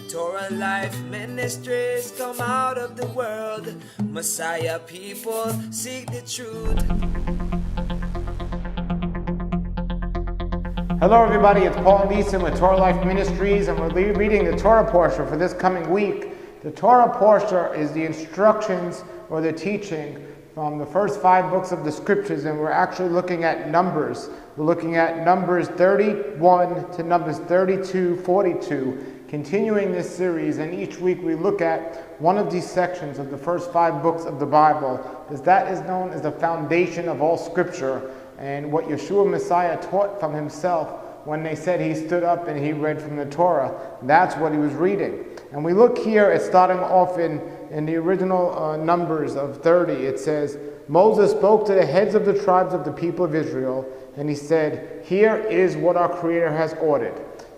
Torah Life Ministries come out of the world. Messiah people seek the truth. Hello everybody, it's Paul Neeson with Torah Life Ministries, and we're reading the Torah portion for this coming week. The Torah portion is the instructions or the teaching from the first 5 books of the scriptures, and we're actually looking at Numbers. We're looking at Numbers 31 to Numbers 32, 42, continuing this series, and each week we look at one of these sections of the first 5 books of the Bible, because that is known as the foundation of all scripture, and what Yeshua Messiah taught from himself when they said he stood up and he read from the Torah. That's what he was reading. And we look here at starting off in the original Numbers of 30. It says, Moses spoke to the heads of the tribes of the people of Israel, and he said, "Here is what our Creator has ordered."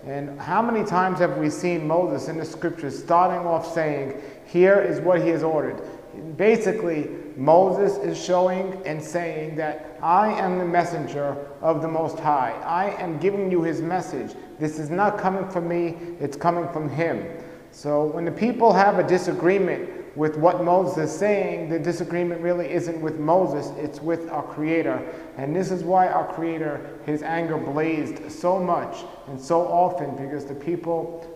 And how many times have we seen Moses in the scriptures starting off saying, "Here is what he has ordered"? Basically, Moses is showing and saying that I am the messenger of the Most High. I am giving you his message. This is not coming from me, it's coming from him. So when the people have a disagreement with what Moses is saying, the disagreement really isn't with Moses, it's with our Creator. And this is why our Creator, his anger blazed so much and so often, because the people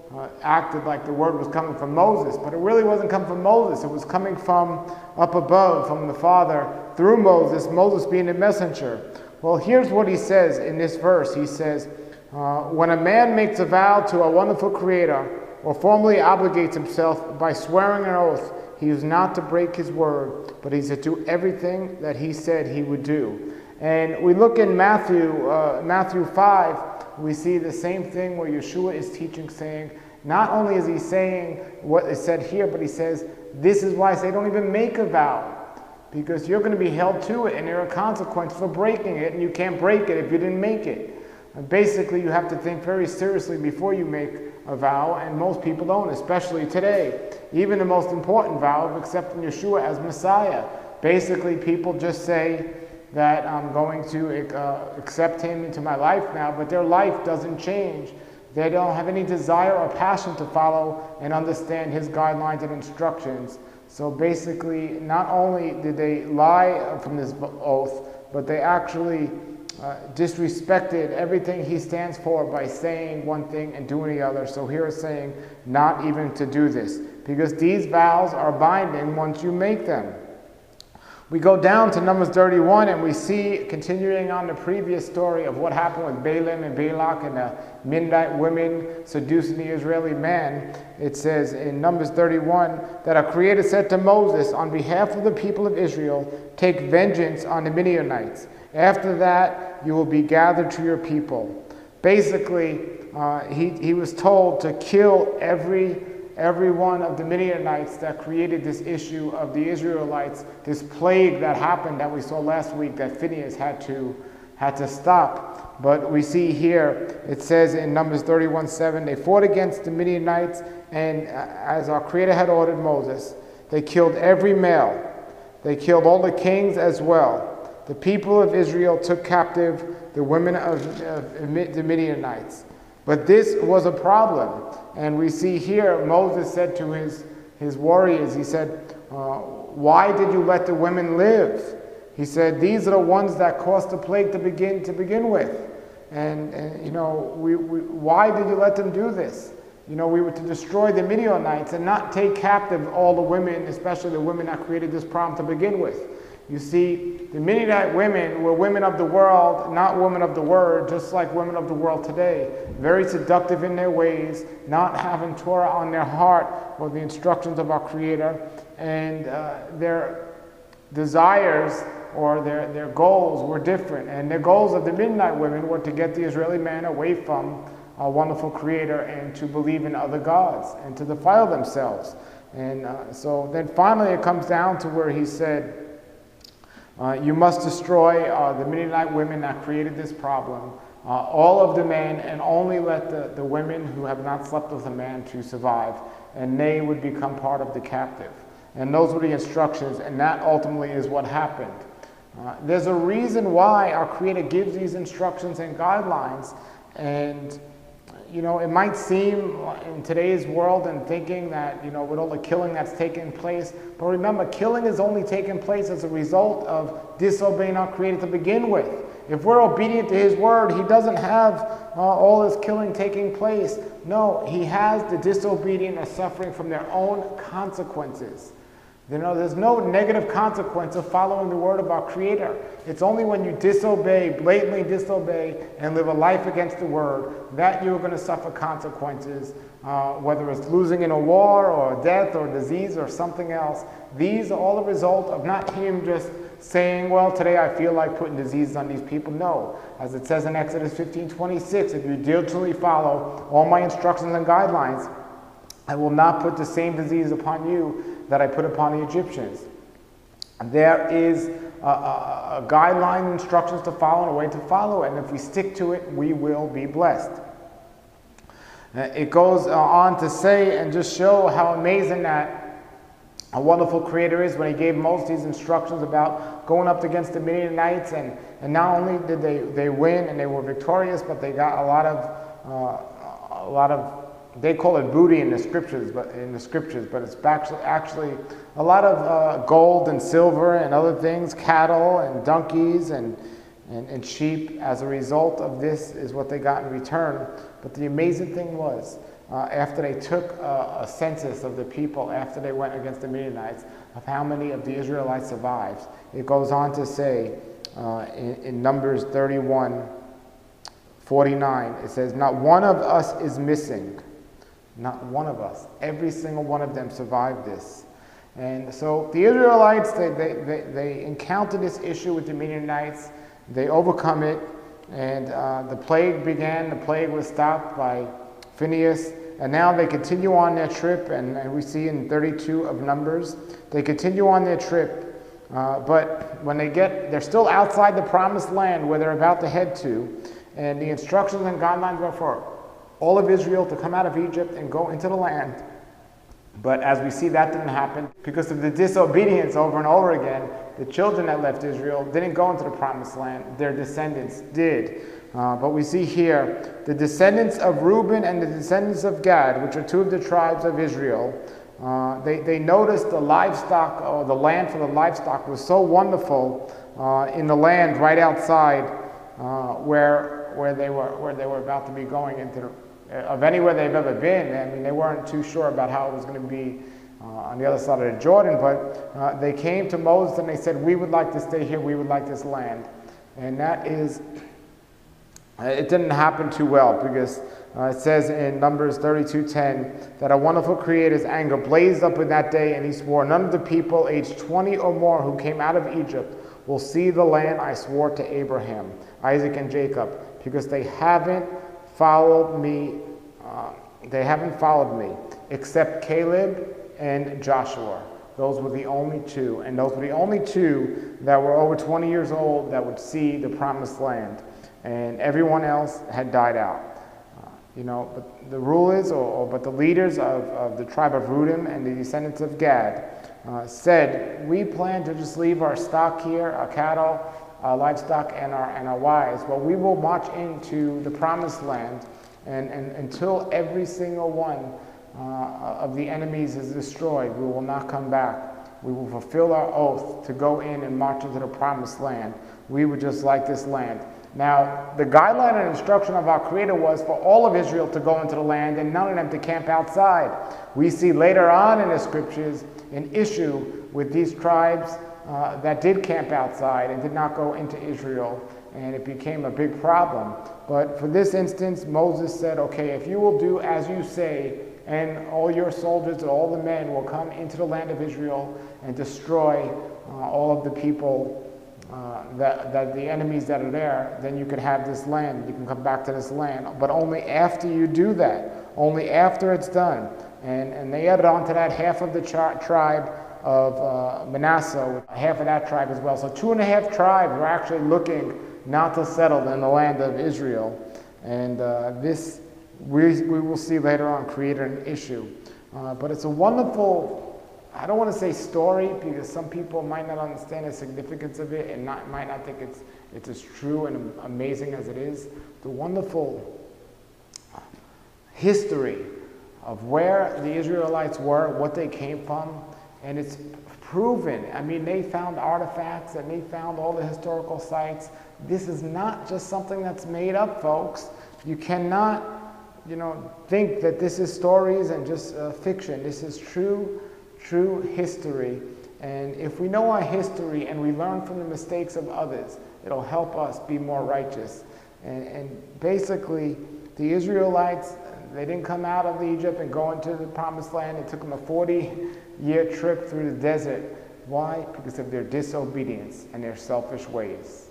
acted like the word was coming from Moses, but it really wasn't coming from Moses. It was coming from up above, from the Father, through Moses being the messenger. Well, here's what he says in this verse. He says, when a man makes a vow to a wonderful Creator, or formally obligates himself by swearing an oath, he is not to break his word, but he's to do everything that he said he would do. And we look in Matthew 5, we see the same thing where Yeshua is teaching, saying, not only is he saying what is said here, but he says, this is why I say don't even make a vow, because you're going to be held to it, and there are consequences for breaking it, and you can't break it if you didn't make it. And basically, you have to think very seriously before you make a vow, and most people don't, especially today. Even the most important vow of accepting Yeshua as Messiah. Basically, people just say that I'm going to accept him into my life now, but their life doesn't change. They don't have any desire or passion to follow and understand his guidelines and instructions. So basically, not only did they lie from this oath, but they actually disrespected everything he stands for by saying one thing and doing the other. So here it's saying not even to do this, because these vows are binding once you make them. We go down to Numbers 31 and we see, continuing on the previous story of what happened with Balaam and Balak and the Midianite women seducing the Israeli man. It says in Numbers 31 that our Creator said to Moses, on behalf of the people of Israel, take vengeance on the Midianites. After that, you will be gathered to your people. Basically, he was told to kill every one of the Midianites that created this issue of the Israelites, this plague that happened that we saw last week that Phinehas had to stop. But we see here, it says in Numbers 31:7, they fought against the Midianites, and as our Creator had ordered Moses, they killed every male. They killed all the kings as well. The people of Israel took captive the women of the Midianites. But this was a problem. And we see here, Moses said to his warriors, he said, why did you let the women live? He said, these are the ones that caused the plague to begin with. And why did you let them do this? We were to destroy the Midianites and not take captive all the women, especially the women that created this problem to begin with. You see, the Midianite women were women of the world, not women of the word, just like women of the world today. Very seductive in their ways, not having Torah on their heart or the instructions of our Creator, and their desires or their goals were different. And the goals of the Midianite women were to get the Israeli man away from our wonderful Creator and to believe in other gods and to defile themselves. And so then finally it comes down to where he said, you must destroy the Midianite women that created this problem, all of the men, and only let the women who have not slept with a man to survive, and they would become part of the captive. And those were the instructions, and that ultimately is what happened. There's a reason why our Creator gives these instructions and guidelines, and it might seem in today's world and thinking that, with all the killing that's taking place, but remember, killing is only taking place as a result of disobeying our Creator to begin with. If we're obedient to His word, He doesn't have all this killing taking place. No, He has the disobedient are suffering from their own consequences. There's no negative consequence of following the word of our Creator. It's only when you disobey, blatantly disobey, and live a life against the word, that you're going to suffer consequences, whether it's losing in a war, or death, or disease, or something else. These are all the result of not Him just saying, well, today I feel like putting diseases on these people. No. As it says in Exodus 15:26, if you diligently follow all my instructions and guidelines, I will not put the same disease upon you that I put upon the Egyptians. There is a guideline, instructions to follow, and a way to follow, and if we stick to it, we will be blessed. It goes on to say and just show how amazing that a wonderful Creator is when He gave Moses these instructions about going up against the Midianites, and not only did they win and they were victorious, but they got a lot of they call it booty in the scriptures, but it's actually a lot of gold and silver and other things, cattle and donkeys and sheep. As a result of this is what they got in return. But the amazing thing was, after they took a census of the people, after they went against the Midianites, of how many of the Israelites survived, it goes on to say in Numbers 31:49, it says, "Not one of us is missing." Not one of us. Every single one of them survived this. And so the Israelites, they encountered this issue with the Midianites. They overcome it, and the plague began. The plague was stopped by Phinehas, and now they continue on their trip, and we see in 32 of Numbers, they continue on their trip, but when they're still outside the promised land where they're about to head to, and the instructions and guidelines were for all of Israel to come out of Egypt and go into the land. But as we see, that didn't happen because of the disobedience over and over again. The children that left Israel didn't go into the promised land. Their descendants did. But we see here, the descendants of Reuben and the descendants of Gad, which are two of the tribes of Israel, they noticed the livestock, or the land for the livestock was so wonderful in the land right outside where they were about to be going into of anywhere they've ever been. I mean, they weren't too sure about how it was going to be on the other side of the Jordan, but they came to Moses and they said, we would like to stay here, we would like this land. And that is, it didn't happen too well, because it says in Numbers 32:10 that a wonderful Creator's anger blazed up in that day, and He swore, none of the people aged 20 or more who came out of Egypt will see the land I swore to Abraham, Isaac, and Jacob, because they haven't followed me. Except Caleb and Joshua. Those were the only two, and those were the only two that were over 20 years old that would see the promised land, and everyone else had died out. But the rule is, but the leaders of the tribe of Reuben and the descendants of Gad said, we plan to just leave our stock here, our cattle, our livestock, and our wives, but we will march into the promised land, and until every single one of the enemies is destroyed, we will not come back. We will fulfill our oath to go in and march into the promised land. We would just like this land. Now, the guideline and instruction of our Creator was for all of Israel to go into the land and none of them to camp outside. We see later on in the scriptures an issue with these tribes that did camp outside and did not go into Israel, and it became a big problem. But for this instance, Moses said, okay, if you will do as you say, and all your soldiers and all the men will come into the land of Israel and destroy all of the people, that the enemies that are there, then you can have this land. You can come back to this land. But only after you do that, only after it's done. And they added on to that half of the tribe of Manasseh, half of that tribe as well. So 2.5 tribes were actually looking not to settle in the land of Israel. And this we will see later on created an issue. But it's a wonderful, I don't want to say story, because some people might not understand the significance of it and might not think it's as true and amazing as it is. The wonderful history of where the Israelites were, what they came from, and it's proven. I mean, they found artifacts and they found all the historical sites. This is not just something that's made up, folks. You cannot, think that this is stories and just fiction. This is true history. And if we know our history and we learn from the mistakes of others, it'll help us be more righteous. And basically, the Israelites, they didn't come out of Egypt and go into the promised land. It took them a 40-year trip through the desert. Why? Because of their disobedience and their selfish ways.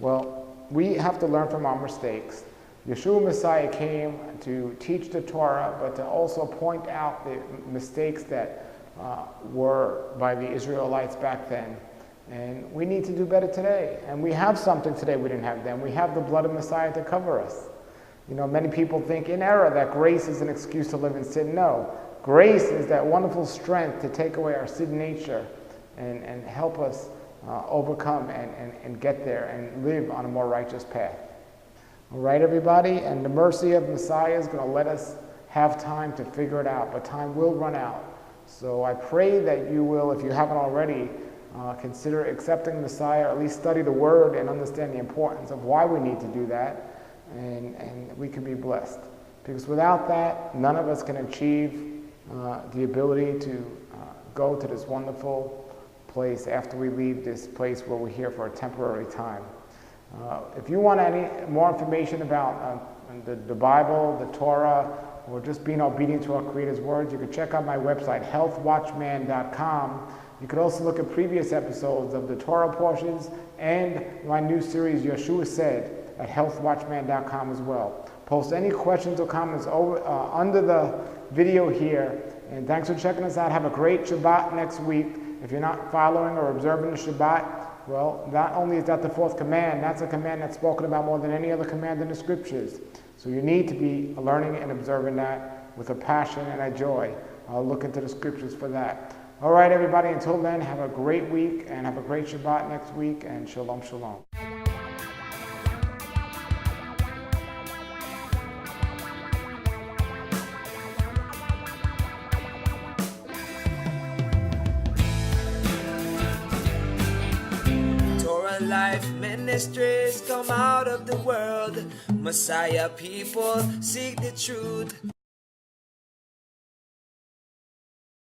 Well, we have to learn from our mistakes. Yeshua Messiah came to teach the Torah, but to also point out the mistakes that were by the Israelites back then. And we need to do better today. And we have something today we didn't have then. We have the blood of Messiah to cover us. Many people think in error that grace is an excuse to live in sin. No. Grace is that wonderful strength to take away our sin nature and help us overcome and get there and live on a more righteous path. All right, everybody? And the mercy of Messiah is going to let us have time to figure it out, but time will run out. So I pray that you will, if you haven't already, consider accepting Messiah, or at least study the Word and understand the importance of why we need to do that. And we can be blessed. Because without that, none of us can achieve the ability to go to this wonderful place after we leave this place where we're here for a temporary time. If you want any more information about the Bible, the Torah, or just being obedient to our Creator's words, you can check out my website, healthwatchman.com. You could also look at previous episodes of the Torah portions and my new series, Yeshua Said, at healthwatchman.com as well. Post any questions or comments under the video here. And thanks for checking us out. Have a great Shabbat next week. If you're not following or observing the Shabbat, well, not only is that the fourth command, that's a command that's spoken about more than any other command in the Scriptures. So you need to be learning and observing that with a passion and a joy. I'll look into the Scriptures for that. All right, everybody, until then, have a great week and have a great Shabbat next week, and shalom, shalom. Life ministries come out of the world. Messiah people seek the truth.